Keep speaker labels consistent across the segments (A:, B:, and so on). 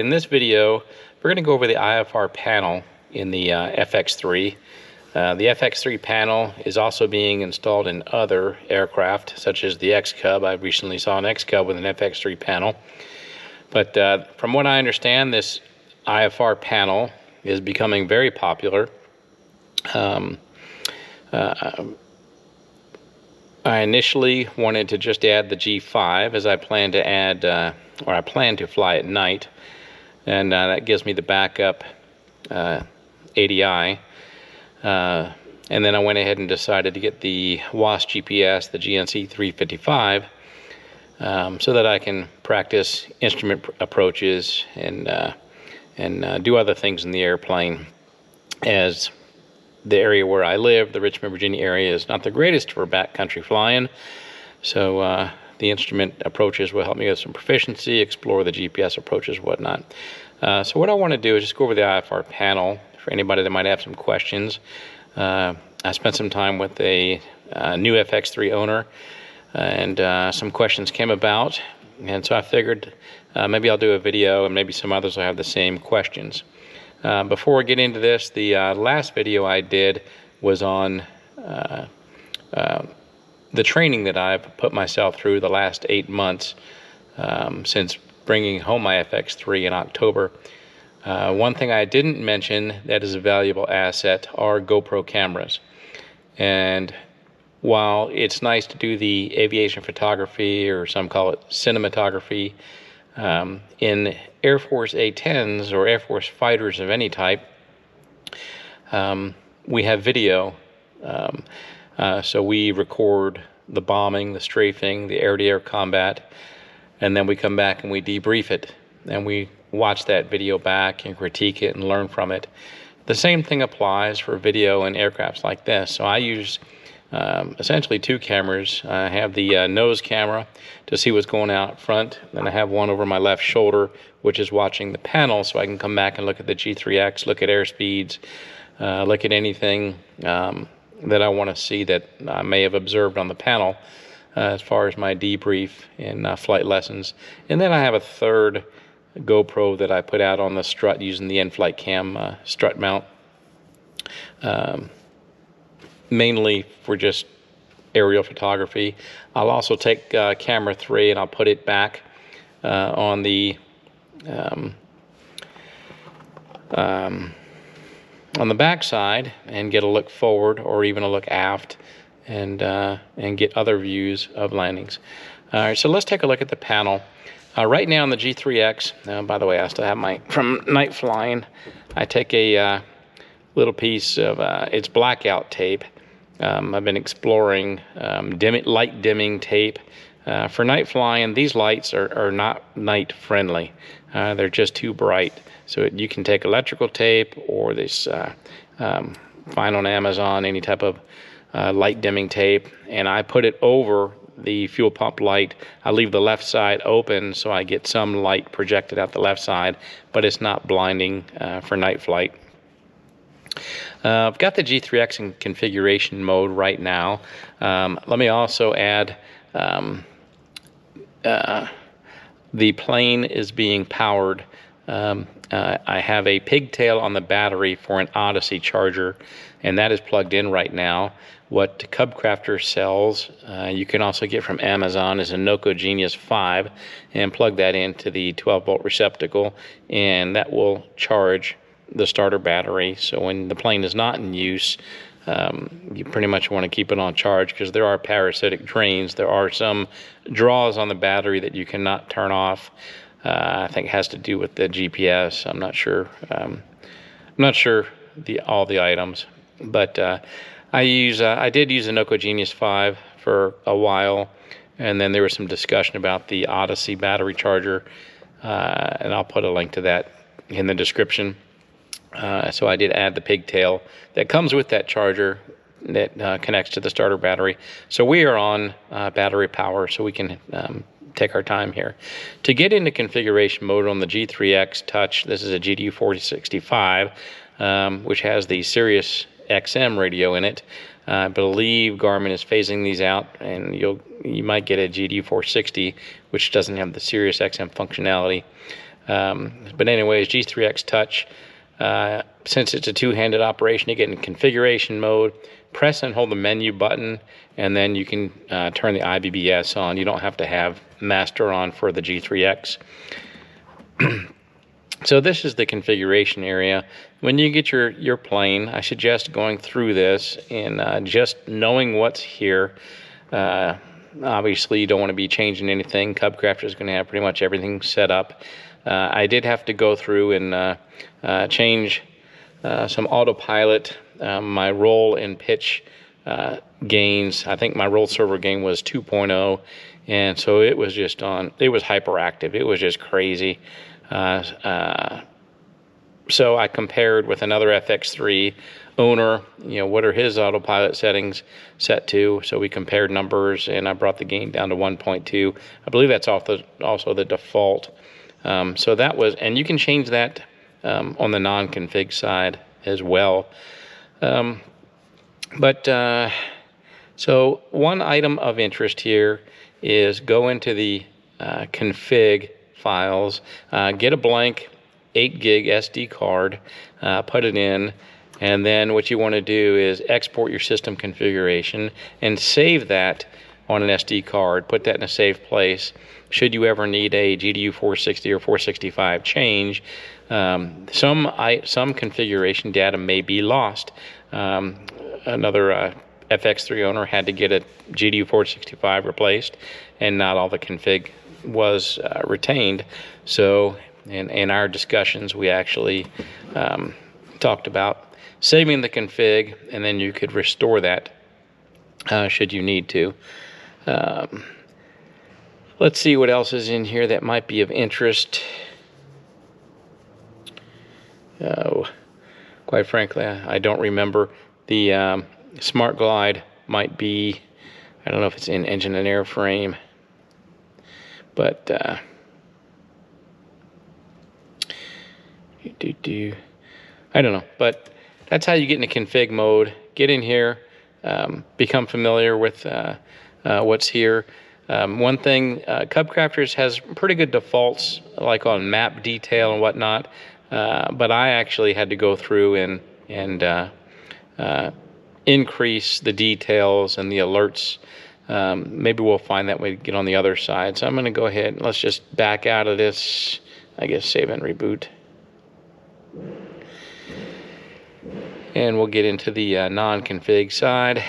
A: In this video, we're going to go over the IFR panel in the FX-3. The FX-3 panel is also being installed in other aircraft, such as the X-Cub. I recently saw an X-Cub with an FX-3 panel. But from what I understand, this IFR panel is becoming very popular. I initially wanted to just add the G5, as I plan to add, or I plan to fly at night. And that gives me the backup ADI. And then I went ahead and decided to get the WAS GPS, the GNC 355, so that I can practice instrument approaches and do other things in the airplane, as the area where I live, the Richmond, Virginia area, is not the greatest for backcountry flying. So the instrument approaches will help me with some proficiency, explore the GPS approaches, whatnot. So what I want to do is just go over the IFR panel for anybody that might have some questions. I spent some time with a new FX-3 owner, and some questions came about, and so I figured maybe I'll do a video, and maybe some others will have the same questions. Before we get into this, the last video I did was on the training that I've put myself through the last 8 months since bringing home my FX-3 in October. One thing I didn't mention that is a valuable asset are GoPro cameras. And while it's nice to do the aviation photography, or some call it cinematography, in Air Force A-10s or Air Force fighters of any type, we have video. So we record the bombing, the strafing, the air-to-air combat, and then we come back and we debrief it, and we watch that video back and critique it and learn from it. The same thing applies for video in aircrafts like this. So I use essentially two cameras. I have the nose camera to see what's going out front, then I have one over my left shoulder, which is watching the panel, so I can come back and look at the G3X, look at airspeeds, look at anything that I want to see that I may have observed on the panel, as far as my debrief in flight lessons. And then I have a third GoPro that I put out on the strut using the in-flight cam strut mount, mainly for just aerial photography. I'll also take camera 3 and I'll put it back on the back side and get a look forward, or even a look aft, and get other views of landings. All right, so let's take a look at the panel. Right now on the G3X, by the way, I still have my, from night flying, I take a little piece of, it's blackout tape. I've been exploring light dimming tape. For night flying, these lights are not night friendly. They're just too bright. So you can take electrical tape, or this find on Amazon any type of light dimming tape, and I put it over the fuel pump light. I leave the left side open so I get some light projected out the left side, but it's not blinding for night flight. I've got the G3X in configuration mode right now. Let me also add the plane is being powered. I have a pigtail on the battery for an Odyssey charger, and that is plugged in right now. What CubCrafters sells, you can also get from Amazon, is a NOCO Genius 5, and plug that into the 12-volt receptacle, and that will charge the starter battery. So when the plane is not in use, you pretty much want to keep it on charge, because there are parasitic drains. There are some draws on the battery that you cannot turn off. I think it has to do with the GPS. I'm not sure. I'm not sure all the items, but I did use the NOCO Genius 5 for a while, and then there was some discussion about the Odyssey battery charger, and I'll put a link to that in the description. So I did add the pigtail that comes with that charger that connects to the starter battery. So we are on battery power, so we can take our time here. To get into configuration mode on the G3X Touch, this is a GD465, which has the SiriusXM radio in it. I believe Garmin is phasing these out, and you might get a GD460, which doesn't have the SiriusXM functionality. But anyways, G3X Touch, since it's a two-handed operation, you get in configuration mode, press and hold the menu button, and then you can turn the IBBS on. You don't have to have master on for the G3X. So this is the configuration area. When you get your plane, I suggest going through this and just knowing what's here. Obviously, you don't want to be changing anything. CubCrafters is going to have pretty much everything set up. I did have to go through and change some AutoPilot. My roll and pitch gains, I think my roll servo gain was 2.0, and so it was just it was hyperactive. It was just crazy. So I compared with another FX-3 owner, what are his AutoPilot settings set to? So we compared numbers, and I brought the gain down to 1.2. I believe that's also the default. So that was, and you can change that on the non-config side as well. So one item of interest here is go into the config files, get a blank 8 gig SD card, put it in, and then what you want to do is export your system configuration and save that on an SD card. Put that in a safe place. Should you ever need a GDU 460 or 465 change, some configuration data may be lost. Another FX3 owner had to get a GDU 465 replaced, and not all the config was retained. So in our discussions, we actually talked about saving the config, and then you could restore that should you need to. Let's see what else is in here that might be of interest. Quite frankly, I don't remember. The Smart Glide might be, I don't know if it's in engine and airframe, but I don't know. But that's how you get into config mode. Get in here, become familiar with what's here. One thing, CubCrafters has pretty good defaults, like on map detail and whatnot, but I actually had to go through and increase the details and the alerts. Maybe we'll find that way to get on the other side. So I'm going to go ahead and let's just back out of this, I guess, save and reboot. And we'll get into the non-config side.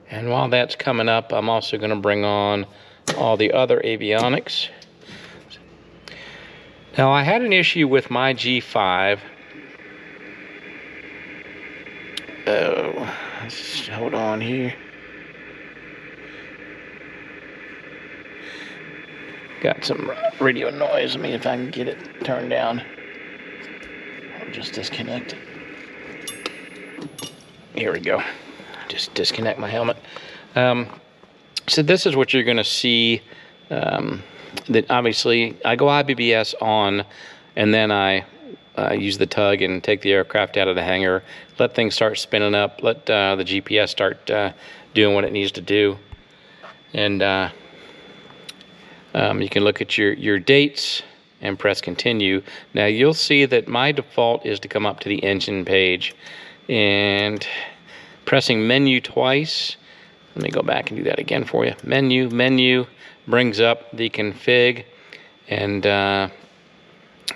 A: And while that's coming up, I'm also going to bring on all the other avionics. Now, I had an issue with my G5. Let's hold on here. Got some radio noise. Let me see if I can get it turned down. Or just disconnect it. Here we go. Just disconnect my helmet. So this is what you're going to see. That obviously I go IBBS on, and then I use the tug and take the aircraft out of the hangar, let things start spinning up, let the GPS start doing what it needs to do, and you can look at your dates and press continue. Now you'll see that my default is to come up to the engine page, and pressing menu twice. Let me go back and do that again for you. Menu brings up the config, and oh,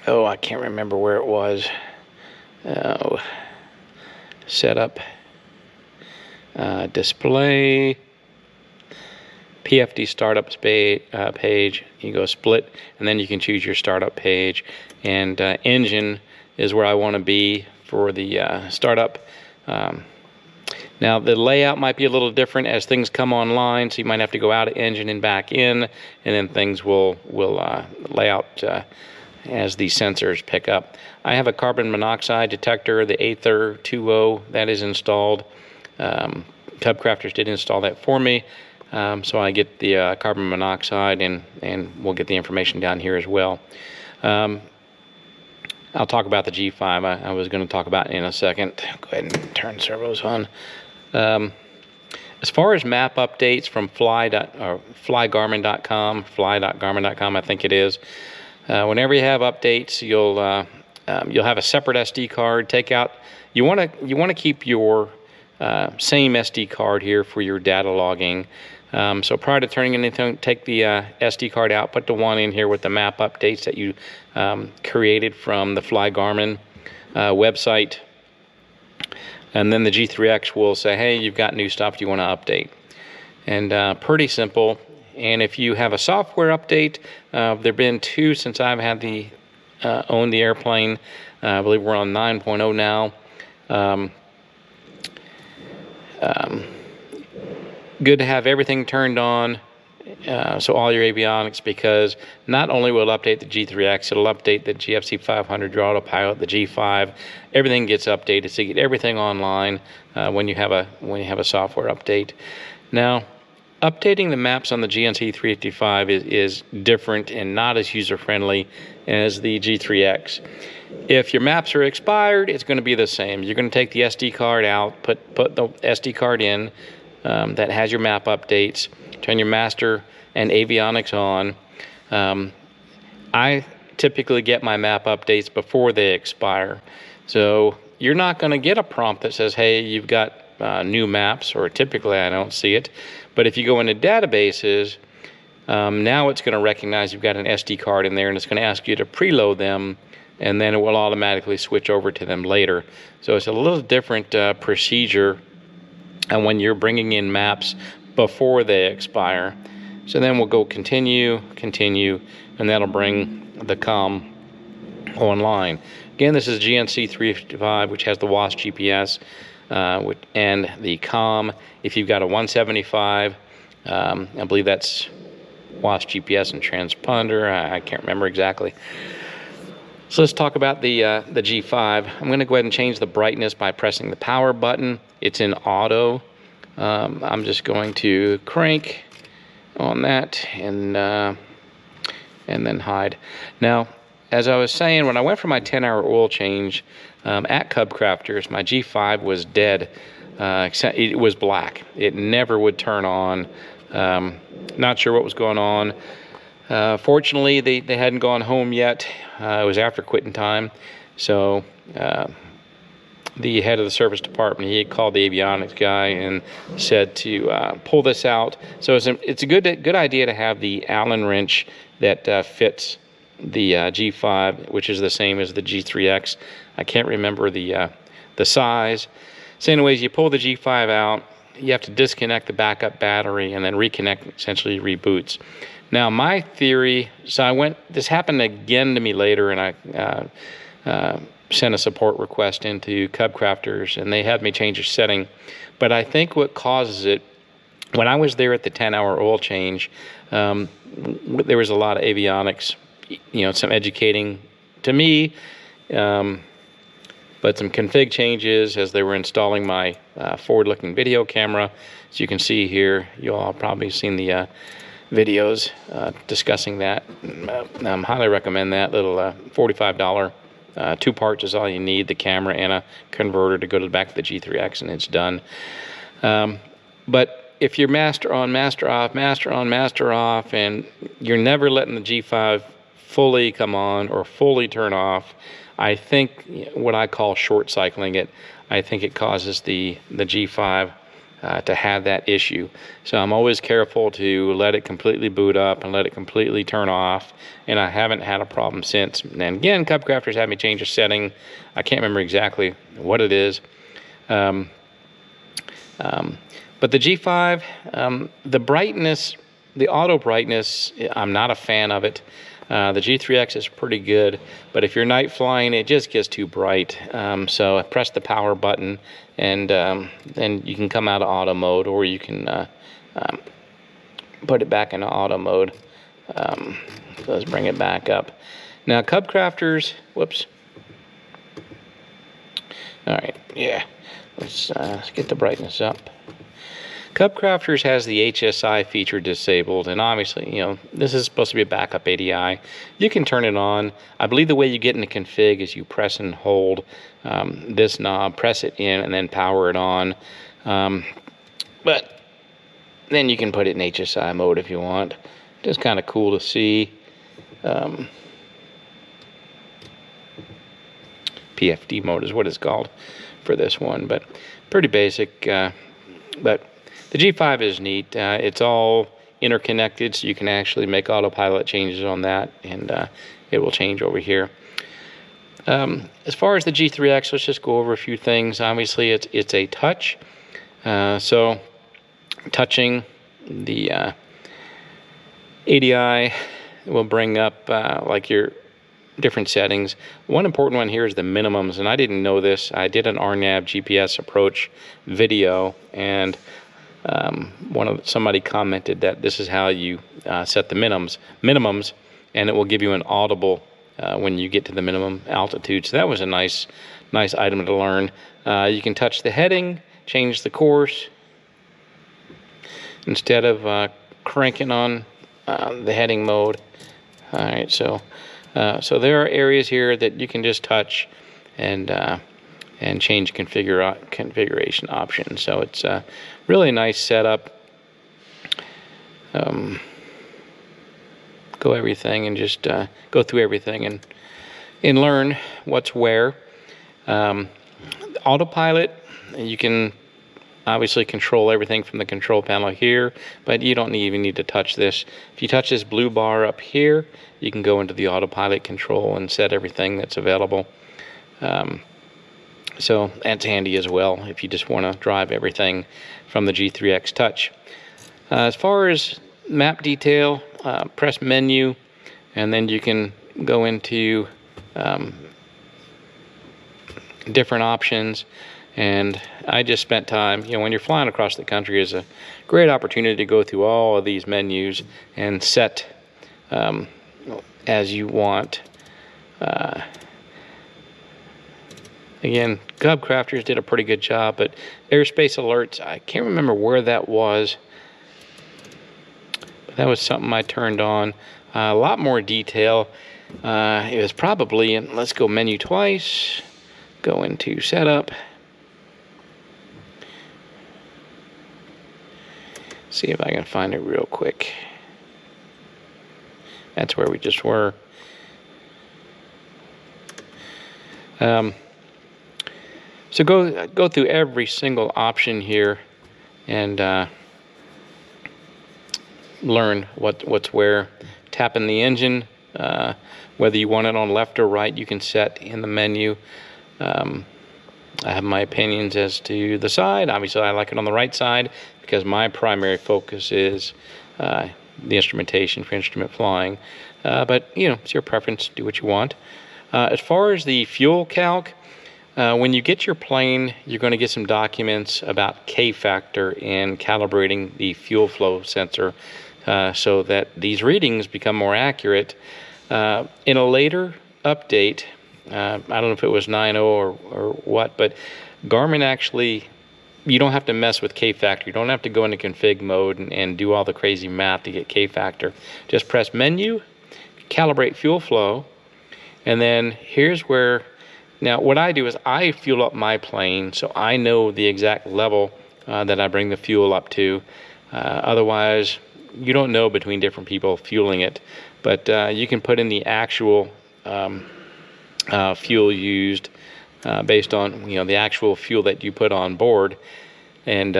A: I can't remember where it was. Setup, display, PFD startup page. You go split, and then you can choose your startup page. And engine is where I want to be for the startup. Now the layout might be a little different as things come online, so you might have to go out of engine and back in, and then things will lay out as the sensors pick up. I have a carbon monoxide detector, the Aether 2.0, that is installed. CubCrafters did install that for me, so I get the carbon monoxide, and we'll get the information down here as well. I'll talk about the G5. I was going to talk about it in a second. Go ahead and turn servos on. As far as map updates from flygarmin.com, fly.garmin.com, I think it is. Whenever you have updates, you'll have a separate SD card. Take out. You want to keep your same SD card here for your data logging. So prior to turning anything, take the SD card out. Put the one in here with the map updates that you created from the Fly Garmin website. And then the G3X will say, hey, you've got new stuff you want to update. And pretty simple. And if you have a software update, there have been 2 since I've had owned the airplane. I believe we're on 9.0 now. Good to have everything turned on. So all your avionics, because not only will it update the G3X, it'll update the GFC 500, your autopilot, the G5. Everything gets updated, so you get everything online when you have a software update. Now, updating the maps on the GNC 355 is different and not as user-friendly as the G3X. If your maps are expired, it's going to be the same. You're going to take the SD card out, put the SD card in that has your map updates. Turn your master and avionics on. I typically get my map updates before they expire. So you're not going to get a prompt that says, hey, you've got new maps, or typically I don't see it. But if you go into databases, now it's going to recognize you've got an SD card in there, and it's going to ask you to preload them, and then it will automatically switch over to them later. So it's a little different procedure and when you're bringing in maps before they expire. So then we'll go continue, and that'll bring the COM online. Again, this is GNC 355, which has the WASP GPS and the COM. If you've got a 175, I believe that's WASP GPS and transponder. I can't remember exactly. So let's talk about the G5. I'm going to go ahead and change the brightness by pressing the power button. It's in auto. I'm just going to crank on that and then hide. Now, as I was saying, when I went for my 10-hour oil change at CubCrafters, my G5 was dead. Except it was black. It never would turn on. Not sure what was going on. Fortunately, they hadn't gone home yet. It was after quitting time. So the head of the service department, he had called the avionics guy and said to pull this out. So it's a good idea to have the Allen wrench that fits the G5, which is the same as the G3X. I can't remember the size. So anyways, you pull the G5 out, you have to disconnect the backup battery and then reconnect, essentially reboots. Now my theory, so this happened again to me later, and I sent a support request into CubCrafters, and they had me change a setting. But I think what causes it, when I was there at the 10-hour oil change, there was a lot of avionics, some educating to me, but some config changes as they were installing my forward-looking video camera. As you can see here, you all probably seen the videos discussing that. Highly recommend that little $45 2 parts is all you need, the camera and a converter to go to the back of the G3X, and it's done. But if you're master on, master off, master on, master off, and you're never letting the G5 fully come on or fully turn off, I think what I call short cycling it, I think it causes the G5 to have that issue. So I'm always careful to let it completely boot up and let it completely turn off, and I haven't had a problem since. And again, CubCrafters had me change a setting. I can't remember exactly what it is. But the G5, the brightness, the auto brightness, I'm not a fan of it. The G3X is pretty good, but if you're night flying, it just gets too bright. So I press the power button, and then you can come out of auto mode, or you can put it back into auto mode. So let's bring it back up. Now, CubCrafters, whoops. All right, yeah, let's get the brightness up. CubCrafters has the HSI feature disabled, and obviously, this is supposed to be a backup ADI. You can turn it on. I believe the way you get into config is you press and hold this knob, press it in, and then power it on. But then you can put it in HSI mode if you want. Just kind of cool to see. PFD mode is what it's called for this one, but pretty basic. But the G5 is neat. It's all interconnected, so you can actually make autopilot changes on that, and it will change over here. As far as the G3X, let's just go over a few things. Obviously, it's a touch, so touching the ADI will bring up like your different settings. One important one here is the minimums, and I didn't know this. I did an RNAV GPS approach video, and somebody commented that this is how you set the minimums, and it will give you an audible when you get to the minimum altitude. So that was a nice item to learn. You can touch the heading, change the course instead of cranking on the heading mode. All right, so there are areas here that you can just touch and change configuration options. So it's a really nice setup. Go everything and just go through everything and learn what's where. Autopilot, you can obviously control everything from the control panel here, but you don't even need to touch this. If you touch this blue bar up here, you can go into the autopilot control and set everything that's available. So that's handy as well if you just want to drive everything from the G3X Touch. As far as map detail, press menu, and then you can go into different options. And I just spent time, when you're flying across the country, is a great opportunity to go through all of these menus and set as you want. Again, CubCrafters did a pretty good job, but airspace alerts, I can't remember where that was, but that was something I turned on. A lot more detail. It was probably, let's go menu twice, go into setup. See if I can find it real quick. That's where we just were. So go through every single option here and learn what's where. Tap in the engine, whether you want it on left or right, you can set in the menu. I have my opinions as to the side. Obviously, I like it on the right side because my primary focus is the instrumentation for instrument flying. But, it's your preference. Do what you want. As far as the fuel calc, when you get your plane, you're going to get some documents about K-factor and calibrating the fuel flow sensor so that these readings become more accurate. In a later update, I don't know if it was 9.0 or what, but Garmin actually, you don't have to mess with K-factor. You don't have to go into config mode and do all the crazy math to get K-factor. Just press menu, calibrate fuel flow, and then here's where, now what I do is I fuel up my plane so I know the exact level that I bring the fuel up to. Otherwise, you don't know between different people fueling it, but you can put in the actual fuel used based on the actual fuel that you put on board, and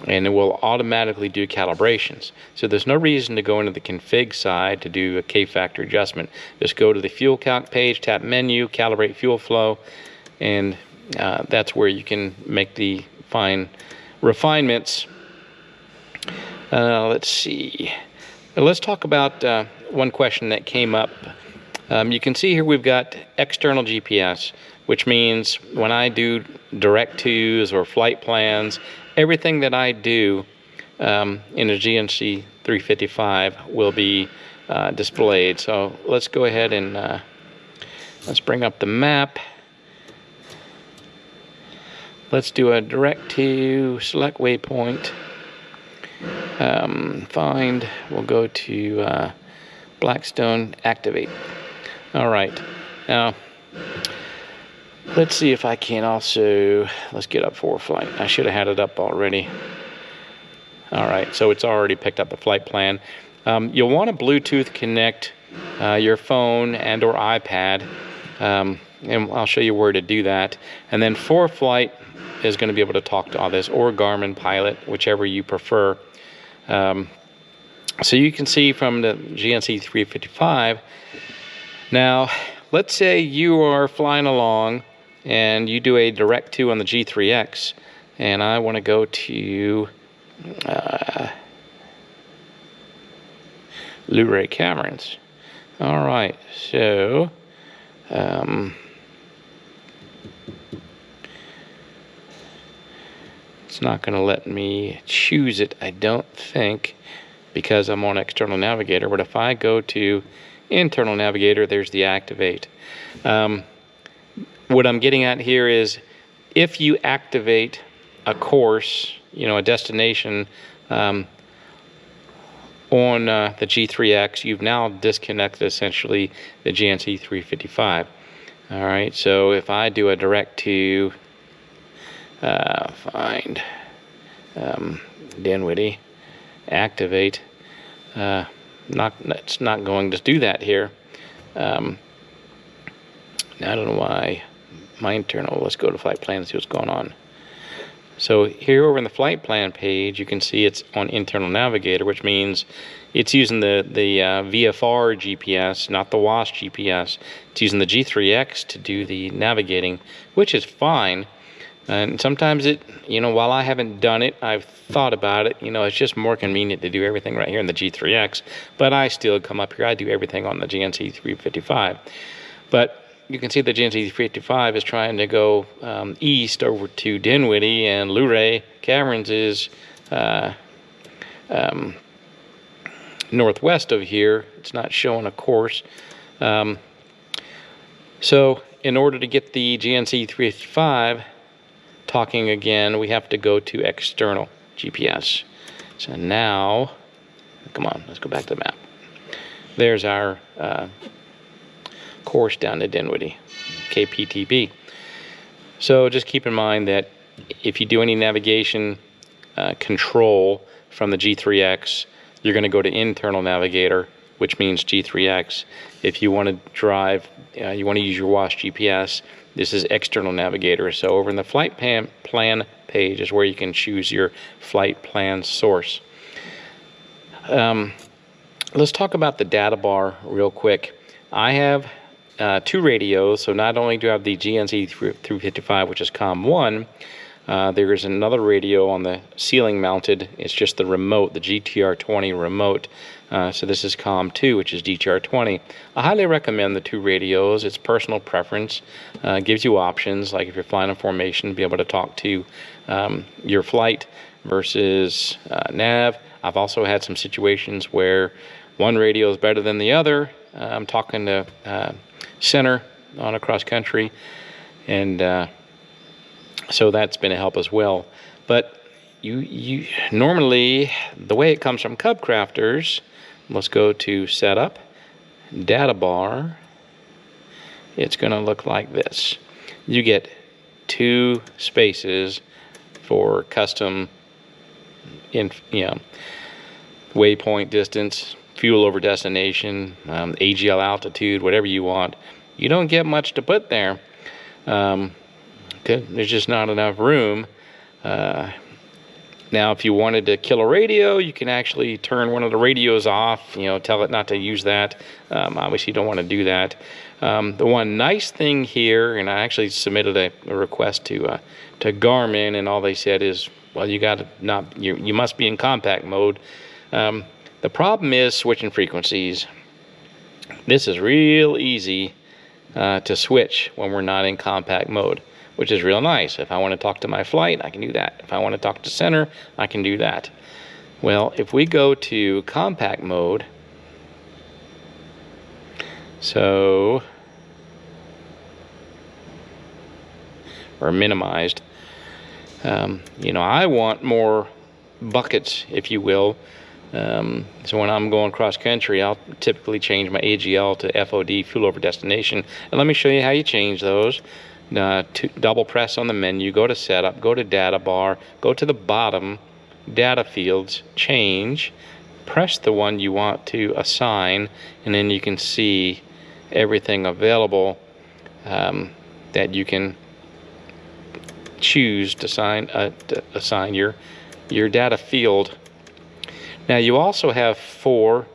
A: it will automatically do calibrations. So there's no reason to go into the config side to do a K-factor adjustment. Just go to the fuel calc page, tap menu, calibrate fuel flow, and that's where you can make the fine refinements. Let's see. Let's talk about one question that came up. You can see here we've got external GPS, which means when I do direct twos or flight plans, everything that I do in a GNC 355 will be displayed. So let's go ahead and let's bring up the map. Let's do a direct to, select waypoint, find, we'll go to Blackstone, activate. All right, now let's see if I can also, let's get up ForeFlight. I should have had it up already. All right, so it's already picked up the flight plan. You'll want to Bluetooth connect your phone and or iPad, and I'll show you where to do that. And then ForeFlight is going to be able to talk to all this, or Garmin Pilot, whichever you prefer. So you can see from the GNC 355. Now, let's say you are flying along and you do a direct to on the G3X, and I want to go to Luray Caverns. All right, so it's not going to let me choose it, I don't think, because I'm on external navigator. But if I go to internal navigator, there's the activate. What I'm getting at here is, if you activate a course, a destination on the G3X, you've now disconnected essentially the GNC 355. All right, so if I do a direct to find Dinwiddie, activate, it's not going to do that here. I don't know why. My internal, let's go to flight plan and see what's going on. So here over in the flight plan page, you can see it's on internal navigator, which means it's using the VFR GPS, not the WASP GPS. It's using the G3X to do the navigating, which is fine. And sometimes it, while I haven't done it, I've thought about it. It's just more convenient to do everything right here in the G3X. But I still come up here, I do everything on the GNC 355. But you can see the GNC 355 is trying to go east over to Dinwiddie, and Luray Caverns is northwest of here. It's not showing a course. So in order to get the GNC 355 talking again, we have to go to external GPS. So now, come on, let's go back to the map. There's our course down to Dinwiddie, KPTB. So just keep in mind that if you do any navigation control from the G3X, you're going to go to internal navigator, which means G3X. If you want to drive, you want to use your WASP GPS, this is external navigator. So over in the flight plan page is where you can choose your flight plan source. Let's talk about the data bar real quick. I have two radios, so not only do I have the GNC 355, which is COM1, there is another radio on the ceiling mounted. It's just the remote, the GTR20 remote. So this is COM2, which is GTR20. I highly recommend the two radios. It's personal preference. Gives you options, like if you're flying in formation, be able to talk to your flight versus nav. I've also had some situations where one radio is better than the other. I'm talking to center on a cross country, and so that's been a help as well. But you normally, the way it comes from CubCrafters, let's go to setup, data bar, it's going to look like this. You get two spaces for custom waypoint distance, fuel over destination, AGL altitude, whatever you want. You don't get much to put there. There's just not enough room. Now, if you wanted to kill a radio, you can actually turn one of the radios off, tell it not to use that. Obviously, you don't want to do that. The one nice thing here, and I actually submitted a request to Garmin, and all they said is, well, you must be in compact mode. The problem is switching frequencies. This is real easy to switch when we're not in compact mode, which is real nice. If I want to talk to my flight, I can do that. If I want to talk to center, I can do that. Well, if we go to compact mode, or minimized, I want more buckets, if you will. So when I'm going cross country, I'll typically change my AGL to FOD, fuel over destination. And let me show you how you change those. Double press on the menu, go to setup, go to data bar, go to the bottom, data fields change, press the one you want to assign, and then you can see everything available that you can choose to assign your data field. Now you also have 4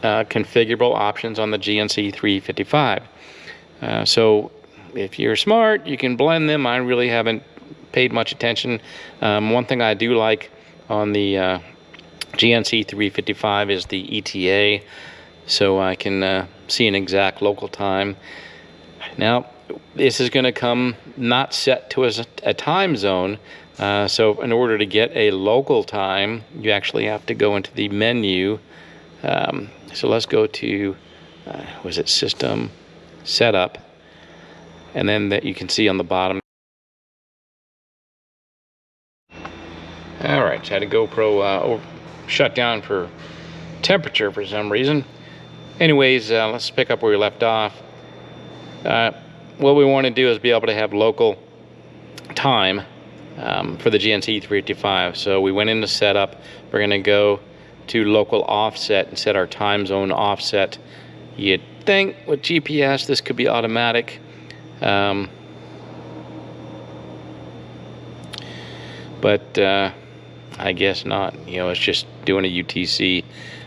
A: configurable options on the GNC 355. So if you're smart, you can blend them. I really haven't paid much attention. One thing I do like on the GNC 355 is the ETA, so I can see an exact local time. Now this is going to come not set to a time zone, so in order to get a local time, you actually have to go into the menu. So let's go to was it System Setup, and then that you can see on the bottom. All right, so I had a GoPro shut down for temperature for some reason. Anyways, let's pick up where we left off. What we want to do is be able to have local time for the GNC 355. So we went into setup. We're going to go to local offset and set our time zone offset. You'd think with GPS this could be automatic. But I guess not. You know, it's just doing a UTC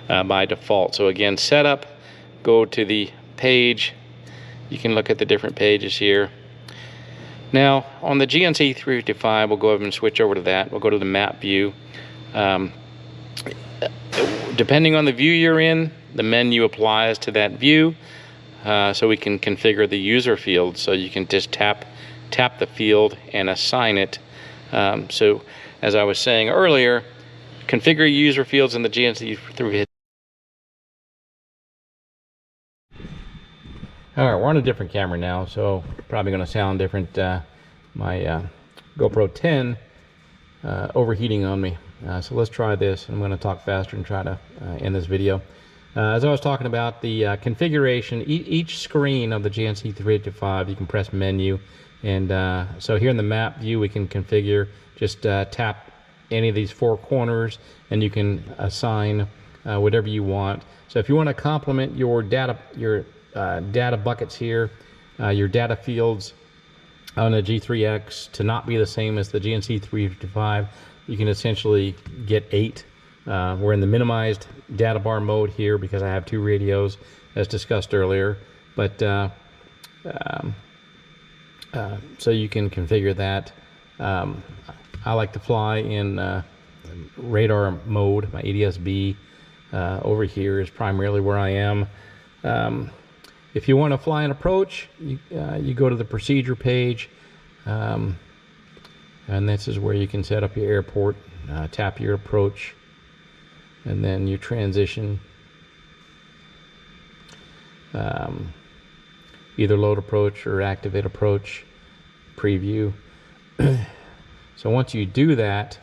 A: by default. So again, setup, go to the page. You can look at the different pages here. Now on the GNC 355, we'll go ahead and switch over to that. We'll go to the map view. Depending on the view you're in, the menu applies to that view. So we can configure the user field. So you can just tap the field and assign it. So as I was saying earlier, configure user fields in the GNC 355. All right, we're on a different camera now, so probably going to sound different. My GoPro 10 overheating on me. So let's try this. I'm going to talk faster and try to end this video. As I was talking about the configuration, each screen of the GNC 355, you can press menu. And so here in the map view, we can configure, just tap any of these 4 corners and you can assign whatever you want. So if you want to complement your data buckets here, your data fields on a G3X to not be the same as the GNC 355, you can essentially get 8. We're in the minimized data bar mode here because I have 2 radios as discussed earlier, but so you can configure that. I like to fly in radar mode. My ADS-B over here is primarily where I am. If you want to fly an approach, you go to the procedure page, and this is where you can set up your airport, tap your approach, and then you transition. Either load approach or activate approach, preview. So once you do that,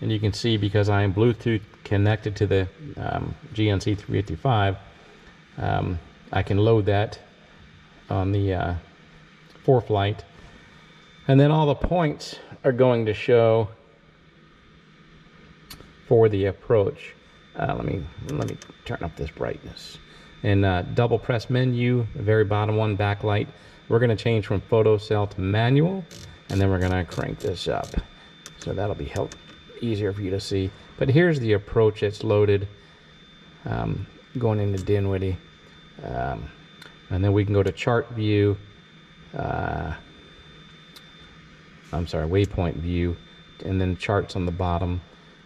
A: and you can see because I am Bluetooth connected to the GNC 355, I can load that on the ForeFlight, and then all the points are going to show for the approach. Let me turn up this brightness. And double press menu, the very bottom one, backlight. We're going to change from photo cell to manual, and then we're going to crank this up. So that'll be easier for you to see. But here's the approach that's loaded, going into Dinwiddie. And then we can go to chart view. I'm sorry, waypoint view, and then charts on the bottom.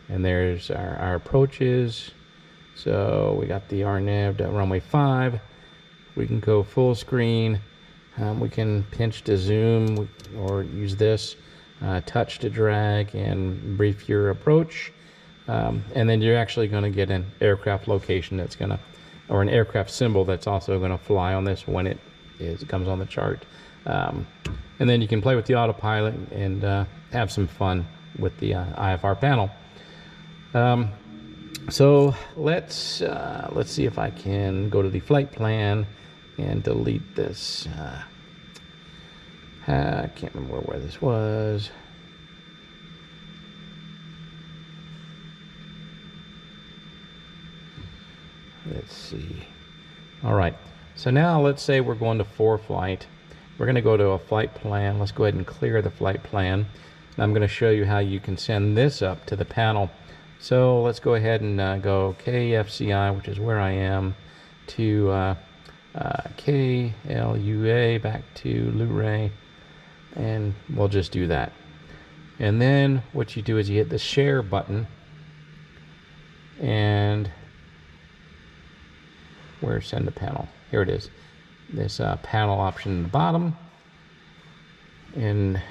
A: And there's our approaches. So we got the RNAV to runway 5. We can go full screen. We can pinch to zoom or use this, touch to drag and brief your approach. And then you're actually going to get an aircraft location that's going to, or an aircraft symbol that's also going to fly on this when it comes on the chart. And then you can play with the autopilot and have some fun with the IFR panel. So let's see if I can go to the flight plan and delete this. I can't remember where this was. Let's see. All right, so now let's say we're going to ForeFlight. We're going to go to a flight plan. Let's go ahead and clear the flight plan. And I'm going to show you how you can send this up to the panel. So let's go ahead and go KFCI, which is where I am, to KLUA, back to Blu-ray, and we'll just do that. And then what you do is you hit the share button, and where's send to panel? Here it is. This panel option at the bottom, and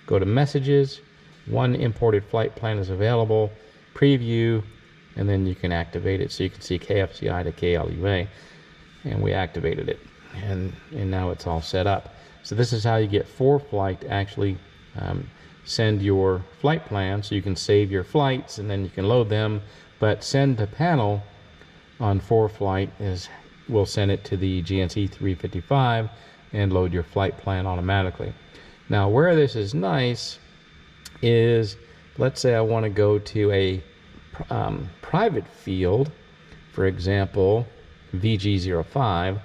A: go to messages. One imported flight plan is available. Preview, and then you can activate it, so you can see KFCI to KLUA, and we activated it, and now it's all set up. So this is how you get ForeFlight to actually send your flight plan, so you can save your flights and then you can load them. But send to panel on ForeFlight is we'll send it to the GNC 355 and load your flight plan automatically. Now where this is nice is, let's say I want to go to a private field. For example, VG05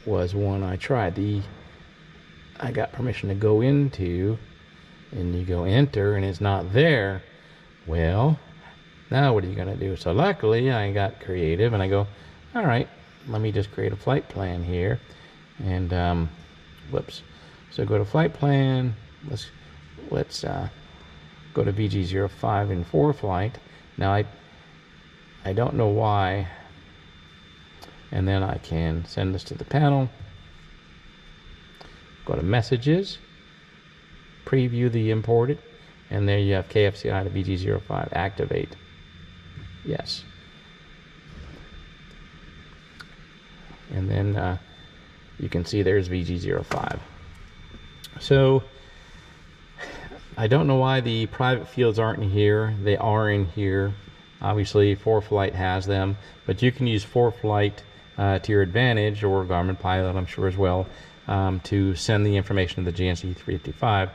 A: was one I tried. I got permission to go into, and you go enter and it's not there. Well, now what are you going to do? So luckily I got creative and I go, all right, let me just create a flight plan here. And whoops. So go to flight plan. Let's go to VG05 in ForeFlight. Now I don't know why. And then I can send this to the panel. Go to messages, preview the imported, and there you have KFCI to VG05. Activate. Yes. And then you can see there's VG05. So I don't know why the private fields aren't in here. They are in here. Obviously ForeFlight has them, but you can use ForeFlight to your advantage, or Garmin Pilot I'm sure as well, to send the information to the GNC 355.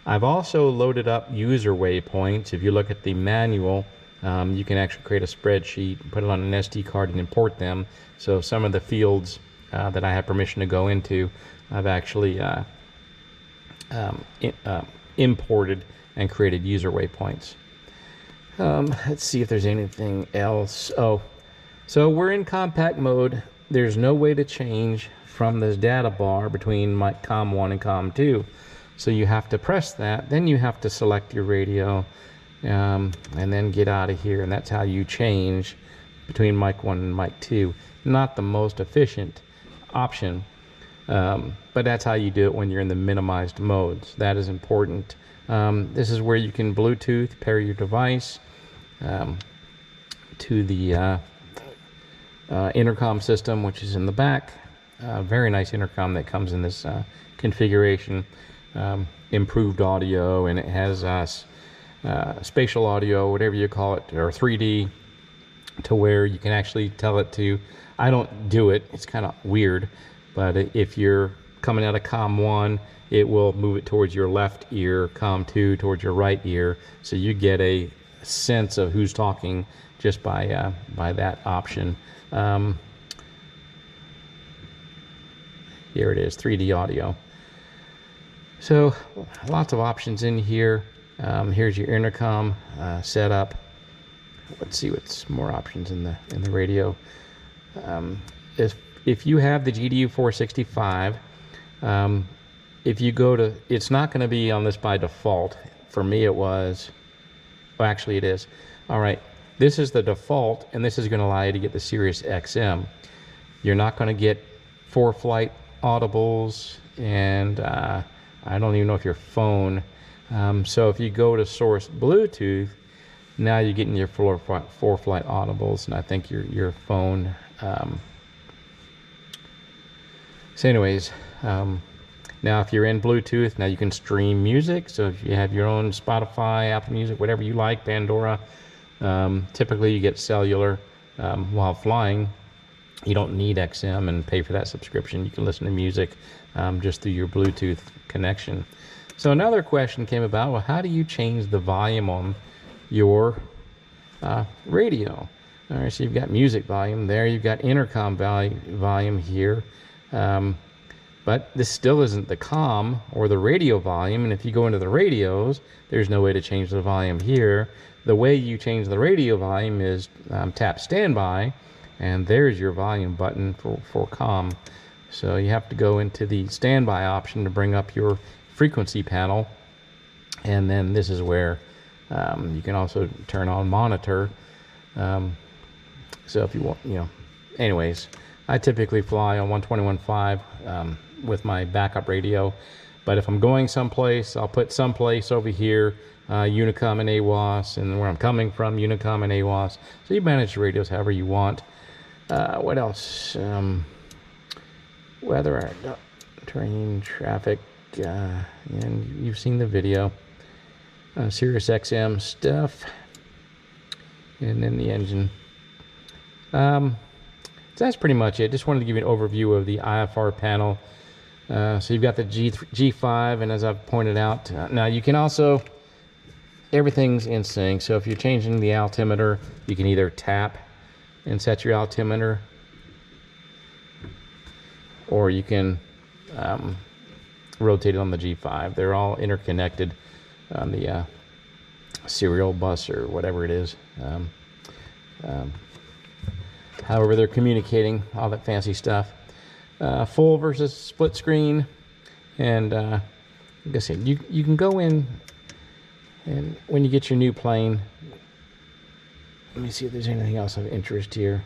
A: I've also loaded up user waypoints. If you look at the manual, you can actually create a spreadsheet, put it on an SD card and import them. So some of the fields that I have permission to go into, I've actually imported and created user waypoints. Let's see if there's anything else. Oh, so we're in compact mode. There's no way to change from this data bar between my COM1 and COM2. So you have to press that, then you have to select your radio, and then get out of here. And that's how you change between mic 1 and mic 2. Not the most efficient option, but that's how you do it when you're in the minimized modes. That is important. This is where you can Bluetooth pair your device to the intercom system, which is in the back. Very nice intercom that comes in this configuration. Improved audio, and it has spatial audio, whatever you call it, or 3D, to where you can actually tell it to, I don't do it, it's kind of weird, but if you're coming out of COM1, it will move it towards your left ear, COM2 towards your right ear, so you get a sense of who's talking just by that option. Here it is, 3D audio. So lots of options in here. Here's your intercom setup. Let's see what's more options in the radio. If you have the GDU 465, if you go to, it's not going to be on this by default. For me it was, well, actually it is. All right, this is the default, and this is going to allow you to get the SiriusXM. You're not going to get ForeFlight audibles, and I don't even know if your phone. So if you go to source Bluetooth, now you're getting your ForeFlight audibles, and I think your phone. So anyways, now if you're in Bluetooth, now you can stream music. So if you have your own Spotify, Apple Music, whatever you like, Pandora, typically you get cellular while flying. You don't need XM and pay for that subscription. You can listen to music just through your Bluetooth connection. So another question came about, well, how do you change the volume on your radio? All right, so you've got music volume there. You've got intercom volume here. But this still isn't the comm or the radio volume. And if you go into the radios, there's no way to change the volume here. The way you change the radio volume is tap standby, and there's your volume button for comm. So you have to go into the standby option to bring up your frequency panel. And then this is where you can also turn on monitor. So if you want, anyways, I typically fly on 121.5 with my backup radio. But if I'm going someplace, I'll put someplace over here, Unicom and AWOS, and where I'm coming from, Unicom and AWOS. So you manage the radios however you want. What else? Weather, terrain, traffic, and you've seen the video. SiriusXM stuff, and then the engine. So that's pretty much it. Just wanted to give you an overview of the IFR panel. So you've got the G5, and as I've pointed out, now you can also, everything's in sync. So if you're changing the altimeter, you can either tap and set your altimeter, or you can rotate it on the G5. They're all interconnected on the serial bus or whatever it is. However they're communicating, all that fancy stuff. Full versus split screen, and like I said, you can go in, and when you get your new plane, let me see if there's anything else of interest here.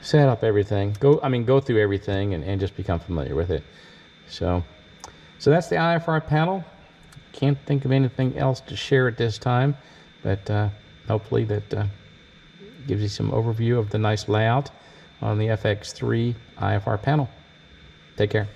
A: Set up everything. Go through everything and just become familiar with it. So that's the IFR panel. Can't think of anything else to share at this time, but hopefully that gives you some overview of the nice layout on the FX3 IFR panel. Take care.